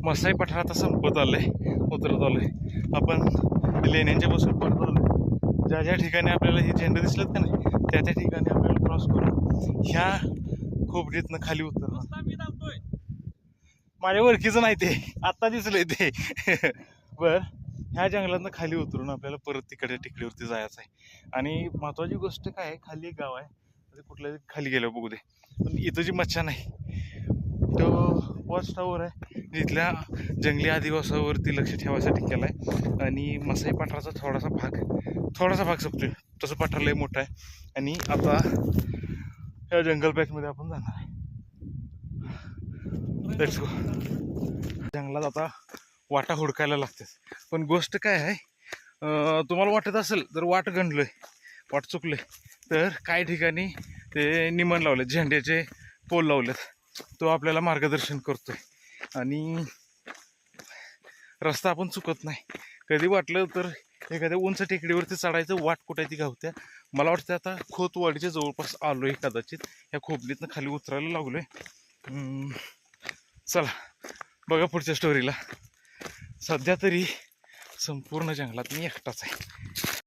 मसाई पठार आता संपत आलंय, उतरत आलोय आपण लेण्यांच्या बसून परत आलोय. ज्या ज्या ठिकाणी आपल्याला हे झेंडे दिसलेत का नाही त्या त्या ठिकाणी आपल्याला क्रॉस करून ह्या खोबडीतनं खाली उतरणार. माझ्या ओळखीचं नाही ते, आत्ता दिसलंय ते. बर ह्या जंगलातनं खाली उतरून आपल्याला परत तिकडच्या टेकडीवरती जायचं आहे. आणि महत्वाची गोष्ट काय आहे, खाली एक गाव आहे, कुठल्या खाली गेल्यावर बघू दे. पण इथं जी मच्छा नाही तो वॉच टावर आहे, जिथल्या जंगली आदिवासावरती लक्ष ठेवायसाठी केला आहे. आणि मसाई पठाराचा थोडासा भाग संपतोय, तसं पठार लय मोठं आहे. आणि आता या जंगल पॅचमध्ये आपण जाणार आहे. Let's go. जंगलात आता वाटा हुडकायला लागतात. पण गोष्ट काय आहे, तुम्हाला वाटत असेल जर वाट गंडलोय, वाट चुकले, तर काही ठिकाणी ते निमण लावले, झेंड्याचे पोल लावलेत, तो आपल्याला मार्गदर्शन करतोय. आणि रस्ता आपण चुकत नाही. कधी वाटलं तर एखाद्या उंच टेकडीवरती चढायचं, वाट कुठे ती गावत्या. मला वाटतं आता खोतवाडीच्या जवळपास आलोय कदाचित, या खोबलीतनं खाली उतरायला लागलोय. चला बघा पुढच्या स्टोरीला. सध्या तरी संपूर्ण जंगलात मी एकटाच आहे.